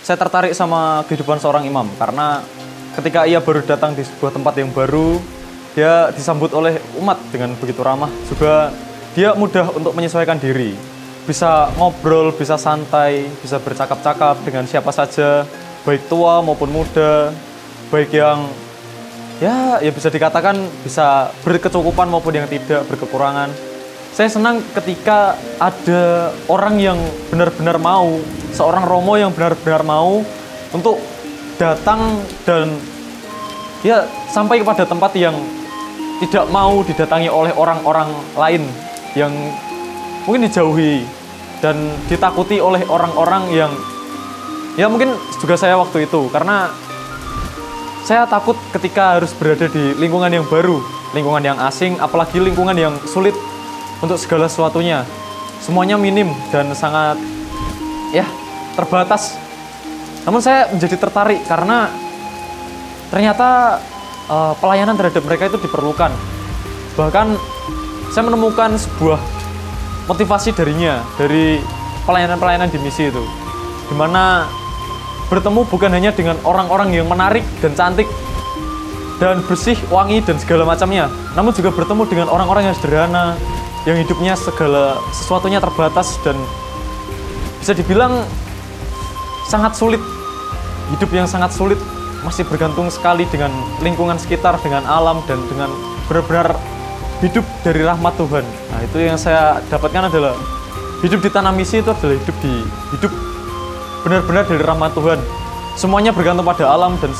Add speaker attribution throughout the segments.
Speaker 1: saya tertarik sama kehidupan seorang imam karena ketika ia baru datang di sebuah tempat yang baru, dia disambut oleh umat dengan begitu ramah. Juga dia mudah untuk menyesuaikan diri, bisa ngobrol, bisa santai, bisa bercakap-cakap dengan siapa saja, baik tua maupun muda, baik yang ya bisa dikatakan bisa berkecukupan maupun yang tidak berkekurangan. Saya senang ketika ada orang yang benar-benar mau, seorang romo yang benar-benar mau untuk datang dan ya sampai kepada tempat yang tidak mau didatangi oleh orang-orang lain yang mungkin dijauhi dan ditakuti oleh orang-orang yang ya mungkin juga saya waktu itu, karena saya takut ketika harus berada di lingkungan yang baru, lingkungan yang asing, apalagi lingkungan yang sulit untuk segala sesuatunya. Semuanya minim dan sangat ya terbatas. Namun saya menjadi tertarik karena ternyata pelayanan terhadap mereka itu diperlukan. Bahkan saya menemukan sebuah motivasi darinya, dari pelayanan-pelayanan di misi itu, dimana bertemu bukan hanya dengan orang-orang yang menarik dan cantik dan bersih, wangi dan segala macamnya, namun juga bertemu dengan orang-orang yang sederhana, yang hidupnya segala sesuatunya terbatas dan bisa dibilang sangat sulit, hidup yang sangat sulit, masih bergantung sekali dengan lingkungan sekitar, dengan alam, dan dengan benar-benar hidup dari rahmat Tuhan. Nah, itu yang saya dapatkan adalah hidup di tanah misi itu adalah hidup benar-benar dari rahmat Tuhan. Semuanya bergantung pada alam dan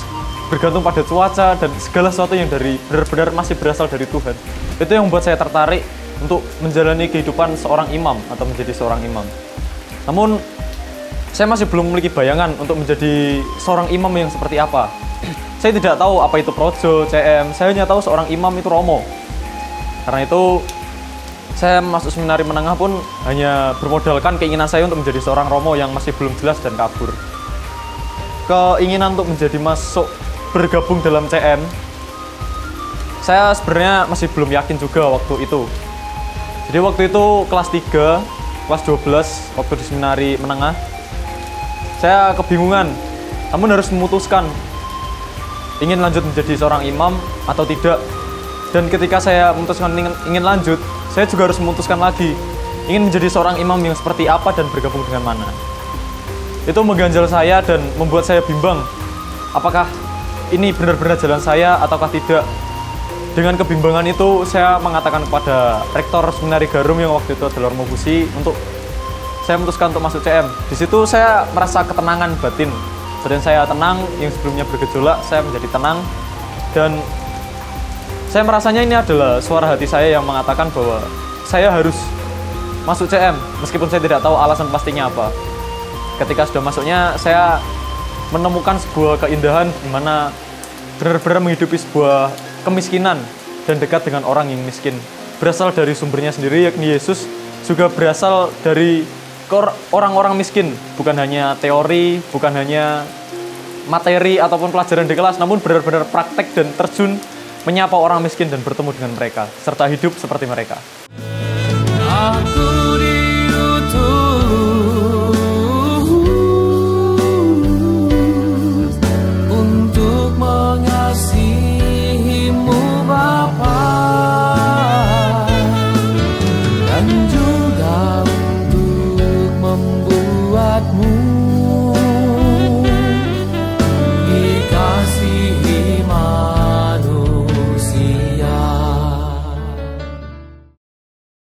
Speaker 1: bergantung pada cuaca dan segala sesuatu yang dari benar-benar masih berasal dari Tuhan. Itu yang membuat saya tertarik untuk menjalani kehidupan seorang imam atau menjadi seorang imam. Namun saya masih belum memiliki bayangan untuk menjadi seorang imam yang seperti apa. Saya tidak tahu apa itu projo, CM. Saya hanya tahu seorang imam itu romo. Karena itu saya masuk seminari menengah pun hanya bermodalkan keinginan saya untuk menjadi seorang romo yang masih belum jelas dan kabur. Keinginan untuk menjadi bergabung dalam CM, saya sebenarnya masih belum yakin juga waktu itu. Jadi waktu itu kelas 3, kelas 12, waktu di seminari menengah, saya kebingungan, namun harus memutuskan ingin lanjut menjadi seorang imam atau tidak. Dan ketika saya memutuskan ingin lanjut, saya juga harus memutuskan lagi ingin menjadi seorang imam yang seperti apa dan bergabung dengan mana. Itu mengganjal saya dan membuat saya bimbang, apakah ini benar-benar jalan saya ataukah tidak. Dengan kebimbangan itu, saya mengatakan kepada rektor seminari Garum yang waktu itu adalah Romo Busi untuk saya memutuskan untuk masuk CM. Di situ saya merasa ketenangan batin. Badan saya tenang, yang sebelumnya bergejolak, saya menjadi tenang. Dan saya merasanya ini adalah suara hati saya yang mengatakan bahwa saya harus masuk CM, meskipun saya tidak tahu alasan pastinya apa. Ketika sudah masuknya, saya menemukan sebuah keindahan di mana benar-benar menghidupi sebuah kemiskinan dan dekat dengan orang yang miskin. Berasal dari sumbernya sendiri, yakni Yesus, juga berasal dari orang-orang miskin. Bukan hanya teori, bukan hanya materi ataupun pelajaran di kelas, namun benar-benar praktek dan terjun menyapa orang miskin dan bertemu dengan mereka, serta hidup seperti mereka. Aku